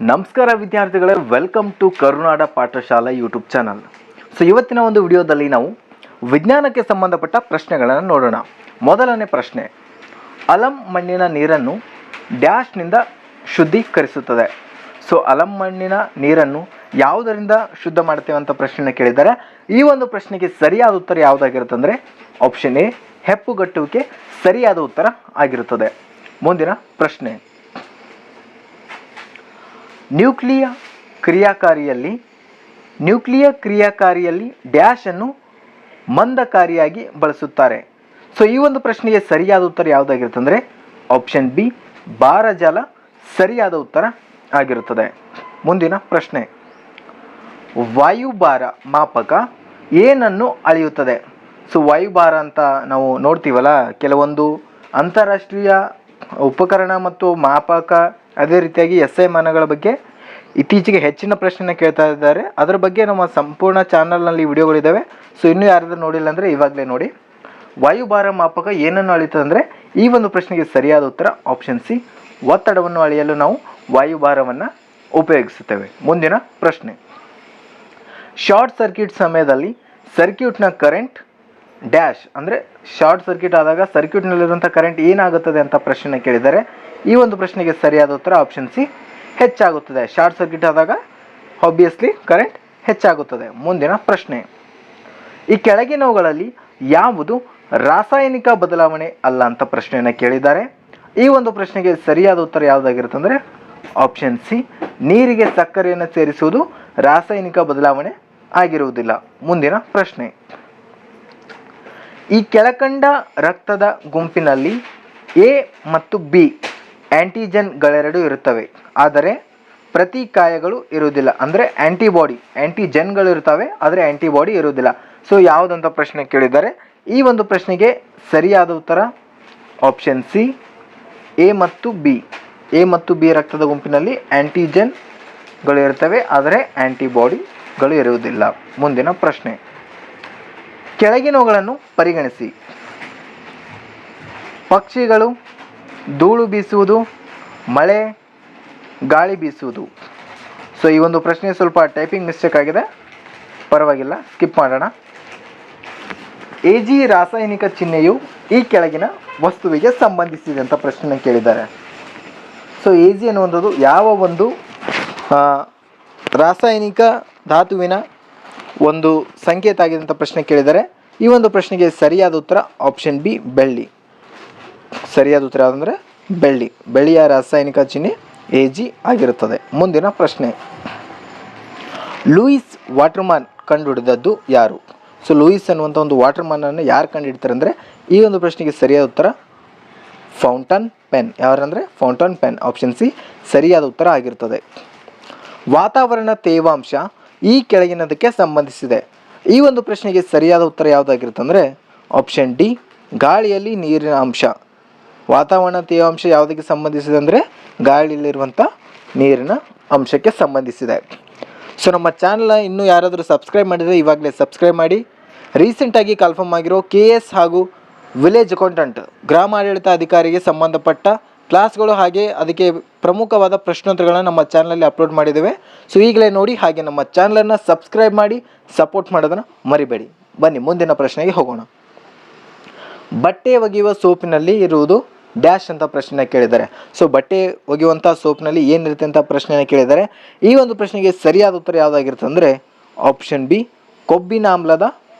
ನಮಸ್ಕಾರ ವಿದ್ಯಾರ್ಥಿಗಳೇ, welcome to Karunada Pathashala YouTube channel. ಇವತ್ತಿನ ಒಂದು ವಿಡಿಯೋದಲ್ಲಿ ನಾವು ವಿಜ್ಞಾನಕ್ಕೆ ಸಂಬಂಧಪಟ್ಟ ಪ್ರಶ್ನೆಗಳನ್ನು ನೋಡೋಣ. ಮೊದಲನೇ ಪ್ರಶ್ನೆ, ಅಲಂ ಮಣ್ಣಿನ ನೀರನ್ನು ಡ್ಯಾಶ್ನಿಂದ ಶುದ್ಧೀಕರಿಸುತ್ತದೆ. ಅಲಂ ಮಣ್ಣಿನ ನೀರನ್ನು ಯಾವುದರಿಂದ ಶುದ್ಧ ಮಾಡ್ತೇವೆ ಅಂತ ಪ್ರಶ್ನೆ ಕೇಳಿದ್ದಾರೆ. ಈ ಒಂದು ಪ್ರಶ್ನೆಗೆ ಸರಿಯಾದ ಉತ್ತರ ಯಾವುದಾಗಿರುತ್ತೆ ಅಂದರೆ ಆಪ್ಷನ್ ಎ, ಹೆಪ್ಪುಗಟ್ಟುವಿಕೆ ಸರಿಯಾದ ಉತ್ತರ ಆಗಿರುತ್ತದೆ. ಮುಂದಿನ ಪ್ರಶ್ನೆ, ನ್ಯೂಕ್ಲಿಯ ಕ್ರಿಯಾಕಾರಿಯಲ್ಲಿ ಡ್ಯಾಶ್ ಅನ್ನು ಮಂದಕಾರಿಯಾಗಿ ಬಳಸುತ್ತಾರೆ. ಈ ಒಂದು ಪ್ರಶ್ನೆಗೆ ಸರಿಯಾದ ಉತ್ತರ ಯಾವುದಾಗಿರುತ್ತೆ ಅಂದರೆ ಆಪ್ಷನ್ ಬಿ, ಭಾರಜಾಲ ಸರಿಯಾದ ಉತ್ತರ ಆಗಿರುತ್ತದೆ. ಮುಂದಿನ ಪ್ರಶ್ನೆ, ವಾಯುಭಾರ ಮಾಪಕ ಏನನ್ನು ಅಳೆಯುತ್ತದೆ? ವಾಯುಭಾರ ಅಂತ ನಾವು ನೋಡ್ತೀವಲ್ಲ, ಕೆಲವೊಂದು ಅಂತಾರಾಷ್ಟ್ರೀಯ ಉಪಕರಣ ಮತ್ತು ಮಾಪಕ, ಅದೇ ರೀತಿಯಾಗಿ SI ಮಾನಗಳ ಬಗ್ಗೆ ಇತ್ತೀಚೆಗೆ ಹೆಚ್ಚಿನ ಪ್ರಶ್ನೆನ ಕೇಳ್ತಾ ಇದ್ದಾರೆ. ಅದರ ಬಗ್ಗೆ ನಮ್ಮ ಸಂಪೂರ್ಣ ಚಾನಲ್ನಲ್ಲಿ ವಿಡಿಯೋಗಳಿದ್ದಾವೆ. ಇನ್ನೂ ಯಾರಾದರೂ ನೋಡಿಲ್ಲ ಅಂದರೆ ಇವಾಗಲೇ ನೋಡಿ. ವಾಯುಭಾರ ಮಾಪಕ ಏನನ್ನು ಅಳೆಯುತ್ತದೆ ಅಂದರೆ ಈ ಒಂದು ಪ್ರಶ್ನೆಗೆ ಸರಿಯಾದ ಉತ್ತರ ಆಪ್ಷನ್ ಸಿ, ಒತ್ತಡವನ್ನು ಅಳೆಯಲು ನಾವು ವಾಯುಭಾರವನ್ನು ಉಪಯೋಗಿಸುತ್ತೇವೆ. ಮುಂದಿನ ಪ್ರಶ್ನೆ, ಶಾರ್ಟ್ ಸರ್ಕ್ಯೂಟ್ ಸಮಯದಲ್ಲಿ ಸರ್ಕ್ಯೂಟ್ನ ಕರೆಂಟ್ ಡ್ಯಾಶ್ ಅಂದರೆ ಶಾರ್ಟ್ ಸರ್ಕ್ಯೂಟ್ ಆದಾಗ ಸರ್ಕ್ಯೂಟ್ನಲ್ಲಿರುವಂಥ ಕರೆಂಟ್ ಏನಾಗುತ್ತದೆ ಅಂತ ಪ್ರಶ್ನೆ ಕೇಳಿದ್ದಾರೆ. ಈ ಒಂದು ಪ್ರಶ್ನೆಗೆ ಸರಿಯಾದ ಉತ್ತರ ಆಪ್ಷನ್ ಸಿ, ಹೆಚ್ಚಾಗುತ್ತದೆ. ಶಾರ್ಟ್ ಸರ್ಕ್ಯೂಟ್ ಆದಾಗ ಆಬ್ವಿಯಸ್ಲಿ ಕರೆಂಟ್ ಹೆಚ್ಚಾಗುತ್ತದೆ. ಮುಂದಿನ ಪ್ರಶ್ನೆ, ಈ ಕೆಳಗಿನವುಗಳಲ್ಲಿ ಯಾವುದು ರಾಸಾಯನಿಕ ಬದಲಾವಣೆ ಅಲ್ಲ ಅಂತ ಪ್ರಶ್ನೆಯನ್ನು ಕೇಳಿದ್ದಾರೆ. ಈ ಒಂದು ಪ್ರಶ್ನೆಗೆ ಸರಿಯಾದ ಉತ್ತರ ಯಾವುದಾಗಿರುತ್ತೆ ಅಂದರೆ ಆಪ್ಷನ್ ಸಿ, ನೀರಿಗೆ ಸಕ್ಕರೆಯನ್ನು ಸೇರಿಸುವುದು ರಾಸಾಯನಿಕ ಬದಲಾವಣೆ ಆಗಿರುವುದಿಲ್ಲ. ಮುಂದಿನ ಪ್ರಶ್ನೆ, ಈ ಕೆಳಕಂಡ ರಕ್ತದ ಗುಂಪಿನಲ್ಲಿ ಎ ಮತ್ತು ಬಿ ಆ್ಯಂಟಿಜೆನ್ಗಳೆರಡು ಇರುತ್ತವೆ, ಆದರೆ ಪ್ರತಿಕಾಯಗಳು ಇರುವುದಿಲ್ಲ. ಅಂದರೆ ಆ್ಯಂಟಿಜೆನ್ಗಳು ಇರ್ತವೆ, ಆದರೆ ಆ್ಯಂಟಿಬಾಡಿ ಇರುವುದಿಲ್ಲ. ಯಾವುದಂತ ಪ್ರಶ್ನೆ ಕೇಳಿದ್ದಾರೆ. ಈ ಒಂದು ಪ್ರಶ್ನೆಗೆ ಸರಿಯಾದ ಉತ್ತರ ಆಪ್ಷನ್ ಸಿ, ಎ ಮತ್ತು ಬಿ ರಕ್ತದ ಗುಂಪಿನಲ್ಲಿ ಆ್ಯಂಟಿಜೆನ್ಗಳು ಇರ್ತವೆ, ಆದರೆ ಆ್ಯಂಟಿಬಾಡಿಗಳು ಇರುವುದಿಲ್ಲ. ಮುಂದಿನ ಪ್ರಶ್ನೆ, ಕೆಳಗಿನವುಗಳನ್ನು ಪರಿಗಣಿಸಿ. ಪಕ್ಷಿಗಳು, ಧೂಳು ಬೀಸುವುದು, ಮಳೆ, ಗಾಳಿ ಬೀಸುವುದು. ಈ ಒಂದು ಪ್ರಶ್ನೆ ಸ್ವಲ್ಪ ಟೈಪಿಂಗ್ ಮಿಸ್ಟೇಕ್ ಆಗಿದೆ, ಪರವಾಗಿಲ್ಲ, ಸ್ಕಿಪ್ ಮಾಡೋಣ. AG ರಾಸಾಯನಿಕ ಚಿಹ್ನೆಯು ಈ ಕೆಳಗಿನ ವಸ್ತುವಿಗೆ ಸಂಬಂಧಿಸಿದೆ ಅಂತ ಪ್ರಶ್ನೆ ಕೇಳಿದ್ದಾರೆ. AG ಅನ್ನುವಂಥದ್ದು ಯಾವ ಒಂದು ರಾಸಾಯನಿಕ ಧಾತುವಿನ ಒಂದು ಸಂಕೇತ ಆಗಿದೆ ಅಂತ ಪ್ರಶ್ನೆ ಕೇಳಿದ್ದಾರೆ. ಈ ಒಂದು ಪ್ರಶ್ನೆಗೆ ಸರಿಯಾದ ಉತ್ತರ ಆಪ್ಷನ್ ಬಿ, ಬೆಳ್ಳಿ. ಸರಿಯಾದ ಉತ್ತರ ಯಾವುದಂದರೆ ಬೆಳ್ಳಿಯ ರಾಸಾಯನಿಕ ಚಿಹ್ನೆ AG ಆಗಿರುತ್ತದೆ. ಮುಂದಿನ ಪ್ರಶ್ನೆ, ಲೂಯಿಸ್ ವಾಟರ್ಮ್ಯಾನ್ ಕಂಡುಹಿಡಿದದ್ದು ಯಾರು? ಲೂಯಿಸ್ ಅನ್ನುವಂಥ ಒಂದು ವಾಟರ್ಮ್ಯಾನನ್ನು ಯಾರು ಕಂಡುಹಿಡ್ತಾರೆ ಅಂದರೆ ಈ ಒಂದು ಪ್ರಶ್ನೆಗೆ ಸರಿಯಾದ ಉತ್ತರ ಫೌಂಟನ್ ಪೆನ್. ಯಾರಂದರೆ ಫೌಂಟನ್ ಪೆನ್. ಆಪ್ಷನ್ ಸಿ ಸರಿಯಾದ ಉತ್ತರ ಆಗಿರುತ್ತದೆ. ವಾತಾವರಣ ತೇವಾಂಶ ಈ ಕೆಳಗಿನದಕ್ಕೆ ಸಂಬಂಧಿಸಿದೆ. ಈ ಒಂದು ಪ್ರಶ್ನೆಗೆ ಸರಿಯಾದ ಉತ್ತರ ಯಾವುದಾಗಿರುತ್ತೆ ಅಂದರೆ ಆಪ್ಷನ್ ಡಿ, ಗಾಳಿಯಲ್ಲಿ ನೀರಿನ ಅಂಶ. ವಾತಾವರಣ ತೇವಾಂಶ ಯಾವುದಕ್ಕೆ ಸಂಬಂಧಿಸಿದೆ ಅಂದರೆ ಗಾಳಿಯಲ್ಲಿರುವಂಥ ನೀರಿನ ಅಂಶಕ್ಕೆ ಸಂಬಂಧಿಸಿದೆ. ನಮ್ಮ ಚಾನಲ್ನ ಇನ್ನೂ ಯಾರಾದರೂ ಸಬ್ಸ್ಕ್ರೈಬ್ ಮಾಡಿದರೆ ಇವಾಗಲೇ ಸಬ್ಸ್ಕ್ರೈಬ್ ಮಾಡಿ. ರೀಸೆಂಟಾಗಿ ಕನ್ಫರ್ಮ್ ಆಗಿರೋ KS ಹಾಗೂ ವಿಲೇಜ್ ಅಕೌಂಟೆಂಟ್ ಗ್ರಾಮಾಡಳಿತ ಅಧಿಕಾರಿಗೆ ಸಂಬಂಧಪಟ್ಟ ಕ್ಲಾಸ್ಗಳು, ಹಾಗೆ ಅದಕ್ಕೆ ಪ್ರಮುಖವಾದ ಪ್ರಶ್ನೋತ್ತರಗಳನ್ನು ನಮ್ಮ ಚಾನಲಲ್ಲಿ ಅಪ್ಲೋಡ್ ಮಾಡಿದ್ದೇವೆ. ಈಗಲೇ ನೋಡಿ, ಹಾಗೆ ನಮ್ಮ ಚಾನಲನ್ನು ಸಬ್ಸ್ಕ್ರೈಬ್ ಮಾಡಿ ಸಪೋರ್ಟ್ ಮಾಡೋದನ್ನು ಮರಿಬೇಡಿ. ಬನ್ನಿ ಮುಂದಿನ ಪ್ರಶ್ನೆಗೆ ಹೋಗೋಣ. ಬಟ್ಟೆ ಒಗೆಯುವ ಸೋಪಿನಲ್ಲಿ ಇರುವುದು ಡ್ಯಾಶ್ ಅಂತ ಪ್ರಶ್ನೆ ಕೇಳಿದ್ದಾರೆ. ಬಟ್ಟೆ ಒಗೆಯುವಂಥ ಸೋಪ್ನಲ್ಲಿ ಏನಿರುತ್ತೆ ಅಂತ ಪ್ರಶ್ನೆಯನ್ನು ಕೇಳಿದ್ದಾರೆ. ಈ ಒಂದು ಪ್ರಶ್ನೆಗೆ ಸರಿಯಾದ ಉತ್ತರ ಯಾವುದಾಗಿರುತ್ತೆ ಅಂದರೆ ಆಪ್ಷನ್ ಬಿ, ಕೊಬ್ಬಿನಾಮ್ಲದ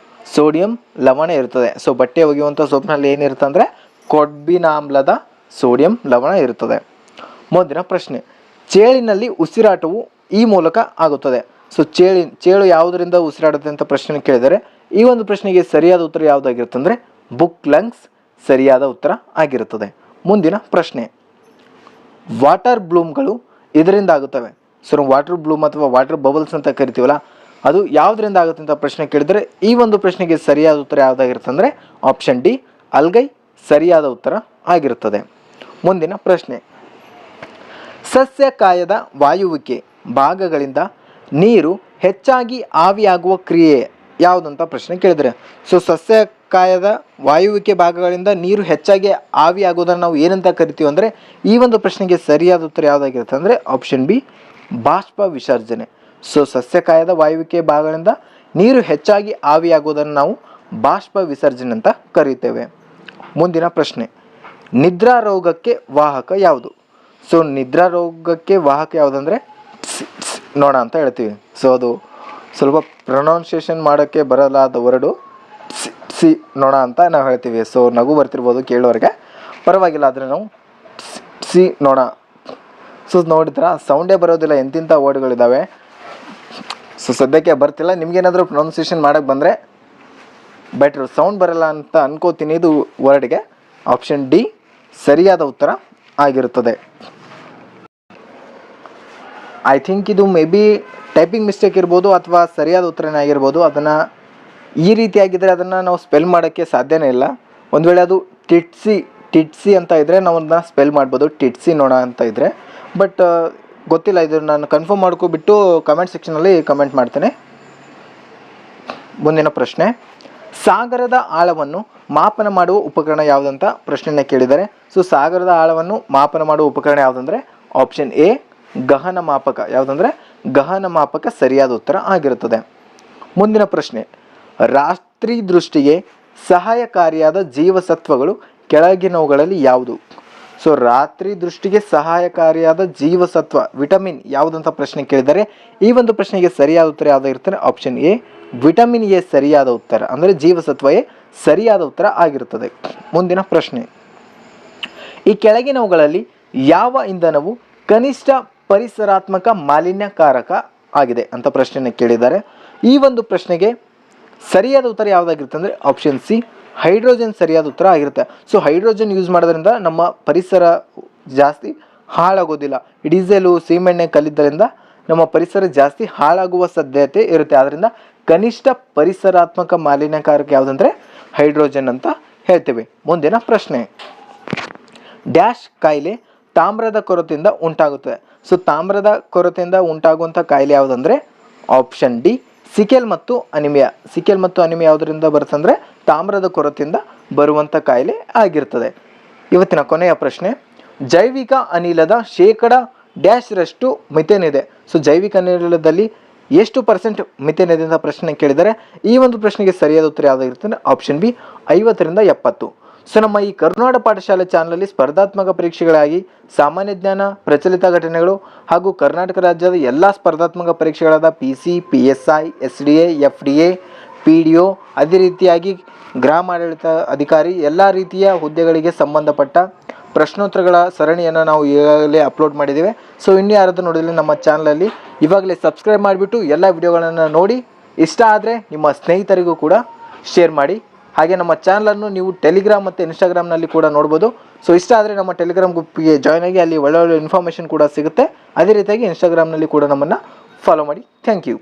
ಸೋಡಿಯಂ ಲವಣ ಇರುತ್ತದೆ. ಬಟ್ಟೆ ಒಗೆಯುವಂಥ ಸೋಪ್ನಲ್ಲಿ ಏನಿರುತ್ತೆ ಅಂದರೆ ಕೊಬ್ಬಿನಾಮ್ಲದ ಸೋಡಿಯಂ ಲವಣ ಇರುತ್ತದೆ. ಮುಂದಿನ ಪ್ರಶ್ನೆ, ಚೇಳಿನಲ್ಲಿ ಉಸಿರಾಟವು ಈ ಮೂಲಕ ಆಗುತ್ತದೆ. ಚೇಳು ಯಾವುದರಿಂದ ಉಸಿರಾಡುತ್ತೆ ಅಂತ ಪ್ರಶ್ನೆ ಕೇಳಿದರೆ ಈ ಒಂದು ಪ್ರಶ್ನೆಗೆ ಸರಿಯಾದ ಉತ್ತರ ಯಾವುದಾಗಿರುತ್ತೆ ಅಂದರೆ ಬುಕ್ ಲಂಗ್ಸ್ ಸರಿಯಾದ ಉತ್ತರ ಆಗಿರುತ್ತದೆ. ಮುಂದಿನ ಪ್ರಶ್ನೆ, ವಾಟರ್ ಬ್ಲೂಮ್ಗಳು ಇದರಿಂದ ಆಗುತ್ತವೆ. ವಾಟರ್ ಬ್ಲೂಮ್ ಅಥವಾ ವಾಟರ್ ಬಬಲ್ಸ್ ಅಂತ ಕರಿತೀವಲ್ಲ, ಅದು ಯಾವುದರಿಂದ ಆಗುತ್ತೆ ಅಂತ ಪ್ರಶ್ನೆ ಕೇಳಿದರೆ ಈ ಒಂದು ಪ್ರಶ್ನೆಗೆ ಸರಿಯಾದ ಉತ್ತರ ಯಾವುದಾಗಿರುತ್ತೆ ಅಂದರೆ ಆಪ್ಷನ್ ಡಿ, ಅಲ್ಗೈ ಸರಿಯಾದ ಉತ್ತರ ಆಗಿರುತ್ತದೆ. ಮುಂದಿನ ಪ್ರಶ್ನೆ, ಸಸ್ಯಕಾಯದ ವಾಯುವಿಕೆ ಭಾಗಗಳಿಂದ ನೀರು ಹೆಚ್ಚಾಗಿ ಆವಿಯಾಗುವ ಕ್ರಿಯೆ ಯಾವುದಂತ ಪ್ರಶ್ನೆ ಕೇಳಿದರೆ ಸಸ್ಯಕಾಯದ ವಾಯುವಿಕೆ ಭಾಗಗಳಿಂದ ನೀರು ಹೆಚ್ಚಾಗಿ ಆವಿಯಾಗೋದನ್ನು ನಾವು ಏನಂತ ಕರಿತೀವಿ ಅಂದರೆ ಈ ಒಂದು ಪ್ರಶ್ನೆಗೆ ಸರಿಯಾದ ಉತ್ತರ ಯಾವುದಾಗಿರುತ್ತೆ ಅಂದರೆ ಆಪ್ಷನ್ ಬಿ, ಬಾಷ್ಪ ವಿಸರ್ಜನೆ. ಸೊ ಸಸ್ಯಕಾಯದ ವಾಯುವಿಕೆ ಭಾಗಗಳಿಂದ ನೀರು ಹೆಚ್ಚಾಗಿ ಆವಿಯಾಗುವುದನ್ನು ನಾವು ಬಾಷ್ಪ ವಿಸರ್ಜನೆ ಅಂತ ಕರೀತೇವೆ. ಮುಂದಿನ ಪ್ರಶ್ನೆ, ನಿದ್ರಾ ರೋಗಕ್ಕೆ ವಾಹಕ ಯಾವುದು? ಸೊ ನಿದ್ರಾ ರೋಗಕ್ಕೆ ವಾಹಕ ಯಾವುದಂದರೆ ನೋಣ ಅಂತ ಹೇಳ್ತೀವಿ. ಸೊ ಅದು ಸ್ವಲ್ಪ ಪ್ರೊನೌನ್ಸಿಯೇಷನ್ ಮಾಡೋಕ್ಕೆ ಬರಲಾದ ವರ್ಡು ಸಿ ನೋಣ ಅಂತ ನಾವು ಹೇಳ್ತೀವಿ. ಸೊ ನಗು ಬರ್ತಿರ್ಬೋದು ಕೇಳೋರಿಗೆ, ಪರವಾಗಿಲ್ಲ, ಆದರೆ ನಾವು ಸಿ ನೋಣ. ಸೊ ನೋಡಿದ್ರ ಸೌಂಡೇ ಬರೋದಿಲ್ಲ, ಎಂತಿಂಥ ವರ್ಡ್ಗಳಿದ್ದಾವೆ. ಸೊ ಸದ್ಯಕ್ಕೆ ಬರ್ತಿಲ್ಲ. ನಿಮ್ಗೇನಾದರೂ ಪ್ರೊನೌನ್ಸಿಯೇಷನ್ ಮಾಡೋಕ್ಕೆ ಬಂದರೆ ಬೆಟ್ರು. ಸೌಂಡ್ ಬರಲ್ಲ ಅಂತ ಅನ್ಕೋತೀನಿ. ಇದು ವರ್ಡ್ಗೆ ಆಪ್ಷನ್ ಡಿ ಸರಿಯಾದ ಉತ್ತರ ಆಗಿರುತ್ತದೆ. ಐ ಥಿಂಕ್ ಇದು ಮೇ ಬಿ ಟೈಪಿಂಗ್ ಮಿಸ್ಟೇಕ್ ಇರ್ಬೋದು ಅಥವಾ ಸರಿಯಾದ ಉತ್ತರನೇ ಆಗಿರ್ಬೋದು. ಅದನ್ನು ಈ ರೀತಿಯಾಗಿದ್ದರೆ ಅದನ್ನು ನಾವು ಸ್ಪೆಲ್ ಮಾಡೋಕ್ಕೆ ಸಾಧ್ಯನೇ ಇಲ್ಲ. ಒಂದು ವೇಳೆ ಅದು ಟಿಟ್ಸಿ ಅಂತ ಇದ್ದರೆ ನಾವು ಅದನ್ನ ಸ್ಪೆಲ್ ಮಾಡ್ಬೋದು, ಟಿಟ್ಸಿ ನೋಣ ಅಂತ ಇದ್ದರೆ. ಬಟ್ ಗೊತ್ತಿಲ್ಲ, ಇದು ನಾನು ಕನ್ಫರ್ಮ್ ಮಾಡ್ಕೊಬಿಟ್ಟು ಕಮೆಂಟ್ ಸೆಕ್ಷನಲ್ಲಿ ಕಮೆಂಟ್ ಮಾಡ್ತೇನೆ. ಮುಂದಿನ ಪ್ರಶ್ನೆ, ಸಾಗರದ ಆಳವನ್ನು ಮಾಪನ ಮಾಡುವ ಉಪಕರಣ ಯಾವುದಂತ ಪ್ರಶ್ನೆಯನ್ನು ಕೇಳಿದ್ದಾರೆ. ಸೊ ಸಾಗರದ ಆಳವನ್ನು ಮಾಪನ ಮಾಡುವ ಉಪಕರಣ ಯಾವುದಂದರೆ ಆಪ್ಷನ್ ಎ ಗಹನ ಮಾಪಕ. ಯಾವುದಂದರೆ ಗಹನ ಮಾಪಕ ಸರಿಯಾದ ಉತ್ತರ ಆಗಿರುತ್ತದೆ. ಮುಂದಿನ ಪ್ರಶ್ನೆ, ರಾತ್ರಿ ದೃಷ್ಟಿಗೆ ಸಹಾಯಕಾರಿಯಾದ ಜೀವಸತ್ವಗಳು ಕೆಳಗಿನವುಗಳಲ್ಲಿ ಯಾವುದು? ಸೊ ರಾತ್ರಿ ದೃಷ್ಟಿಗೆ ಸಹಾಯಕಾರಿಯಾದ ಜೀವಸತ್ವ ವಿಟಮಿನ್ ಯಾವುದಂತ ಪ್ರಶ್ನೆ ಕೇಳಿದರೆ ಈ ಒಂದು ಪ್ರಶ್ನೆಗೆ ಸರಿಯಾದ ಉತ್ತರ ಯಾವುದಾಗಿರ್ತಾರೆ? ಆಪ್ಷನ್ ಎ ವಿಟಮಿನ್ ಎ ಸರಿಯಾದ ಉತ್ತರ, ಅಂದರೆ ಜೀವಸತ್ವ ಎ ಸರಿಯಾದ ಉತ್ತರ ಆಗಿರುತ್ತದೆ. ಮುಂದಿನ ಪ್ರಶ್ನೆ, ಈ ಕೆಳಗಿನವುಗಳಲ್ಲಿ ಯಾವ ಇಂಧನವು ಕನಿಷ್ಠ ಪರಿಸರಾತ್ಮಕ ಮಾಲಿನ್ಯಕಾರಕ ಆಗಿದೆ ಅಂತ ಪ್ರಶ್ನೆಯನ್ನು ಕೇಳಿದ್ದಾರೆ. ಈ ಒಂದು ಪ್ರಶ್ನೆಗೆ ಸರಿಯಾದ ಉತ್ತರ ಯಾವುದಾಗಿರುತ್ತೆ ಅಂದರೆ ಆಪ್ಷನ್ ಸಿ ಹೈಡ್ರೋಜನ್ ಸರಿಯಾದ ಉತ್ತರ ಆಗಿರುತ್ತೆ. ಸೊ ಹೈಡ್ರೋಜನ್ ಯೂಸ್ ಮಾಡೋದ್ರಿಂದ ನಮ್ಮ ಪರಿಸರ ಜಾಸ್ತಿ ಹಾಳಾಗೋದಿಲ್ಲ. ಡೀಸೆಲು ಸೀಮೆಣ್ಣೆ ಕಲ್ಲಿದ್ದರಿಂದ ನಮ್ಮ ಪರಿಸರ ಜಾಸ್ತಿ ಹಾಳಾಗುವ ಸಾಧ್ಯತೆ ಇರುತ್ತೆ. ಆದ್ದರಿಂದ ಕನಿಷ್ಠ ಪರಿಸರಾತ್ಮಕ ಮಾಲಿನ್ಯಕಾರಕ ಯಾವುದಂದರೆ ಹೈಡ್ರೋಜನ್ ಅಂತ ಹೇಳ್ತೇವೆ. ಮುಂದಿನ ಪ್ರಶ್ನೆ, ಡ್ಯಾಶ್ ಕಾಯಿಲೆ ತಾಮ್ರದ ಕೊರತೆಯಿಂದ ಉಂಟಾಗುತ್ತದೆ. ಸೊ ತಾಮ್ರದ ಕೊರತೆಯಿಂದ ಉಂಟಾಗುವಂಥ ಕಾಯಿಲೆ ಯಾವುದಂದರೆ ಆಪ್ಷನ್ ಡಿ ಸಿಕೆಲ್ ಮತ್ತು ಅನಿಮಿಯಾ. ಸಿಕೆಲ್ ಮತ್ತು ಅನಿಮಿಯಾ ಯಾವುದರಿಂದ ಬರುತ್ತೆ ಅಂದರೆ ತಾಮ್ರದ ಕೊರತೆಯಿಂದ ಬರುವಂಥ ಕಾಯಿಲೆ ಆಗಿರ್ತದೆ. ಇವತ್ತಿನ ಕೊನೆಯ ಪ್ರಶ್ನೆ, ಜೈವಿಕ ಅನಿಲದ ಶೇಕಡ ಡ್ಯಾಶ್ರಷ್ಟು ಮಿಥೇನ್ ಇದೆ. ಸೊ ಜೈವಿಕ ಅನಿಲದಲ್ಲಿ ಎಷ್ಟು ಪರ್ಸೆಂಟ್ ಮಿಥೇನ್ ಇದೆ ಅಂತ ಪ್ರಶ್ನೆ ಕೇಳಿದರೆ ಈ ಒಂದು ಪ್ರಶ್ನೆಗೆ ಸರಿಯಾದ ಉತ್ತರ ಯಾವುದಾಗಿರುತ್ತೆ? ಆಪ್ಷನ್ ಬಿ 50ರಿಂದ 70. ಸೊ ನಮ್ಮ ಈ ಕರುನಾಡ ಪಾಠಶಾಲೆ ಚಾನಲಲ್ಲಿ ಸ್ಪರ್ಧಾತ್ಮಕ ಪರೀಕ್ಷೆಗಳಾಗಿ ಸಾಮಾನ್ಯ ಜ್ಞಾನ, ಪ್ರಚಲಿತ ಘಟನೆಗಳು ಹಾಗೂ ಕರ್ನಾಟಕ ರಾಜ್ಯದ ಎಲ್ಲ ಸ್ಪರ್ಧಾತ್ಮಕ ಪರೀಕ್ಷೆಗಳಾದ PC, PSI, SDA, FDA, PDO, ಅದೇ ರೀತಿಯಾಗಿ ಗ್ರಾಮಾಡಳಿತ ಅಧಿಕಾರಿ ಎಲ್ಲ ರೀತಿಯ ಹುದ್ದೆಗಳಿಗೆ ಸಂಬಂಧಪಟ್ಟ ಪ್ರಶ್ನೋತ್ತರಗಳ ಸರಣಿಯನ್ನು ನಾವು ಈಗಾಗಲೇ ಅಪ್ಲೋಡ್ ಮಾಡಿದ್ದೇವೆ. ಸೊ ಇನ್ನೂ ಯಾರಾದರೂ ನೋಡಿದರೆ ನಮ್ಮ ಚಾನಲಲ್ಲಿ ಇವಾಗಲೇ ಸಬ್ಸ್ಕ್ರೈಬ್ ಮಾಡಿಬಿಟ್ಟು ಎಲ್ಲ ವಿಡಿಯೋಗಳನ್ನು ನೋಡಿ ಇಷ್ಟ ಆದರೆ ನಿಮ್ಮ ಸ್ನೇಹಿತರಿಗೂ ಕೂಡ ಶೇರ್ ಮಾಡಿ. ಹಾಗೆ ನಮ್ಮ ಚಾನಲನ್ನು ನೀವು ಟೆಲಿಗ್ರಾಮ್ ಮತ್ತು ಇನ್ಸ್ಟಾಗ್ರಾಮ್ನಲ್ಲಿ ಕೂಡ ನೋಡ್ಬೋದು. ಸೊ ಇಷ್ಟ ಆದರೆ ನಮ್ಮ ಟೆಲಿಗ್ರಾಮ್ ಗ್ರೂಪ್ಗೆ ಜಾಯ್ನ್ ಆಗಿ, ಅಲ್ಲಿ ಒಳ್ಳೊಳ್ಳೆ ಇನ್ಫಾರ್ಮೇಷನ್ ಕೂಡ ಸಿಗುತ್ತೆ. ಅದೇ ರೀತಿಯಾಗಿ ಇನ್ಸ್ಟಾಗ್ರಾಮ್ನಲ್ಲಿ ಕೂಡ ನಮ್ಮನ್ನು ಫಾಲೋ ಮಾಡಿ. Thank you.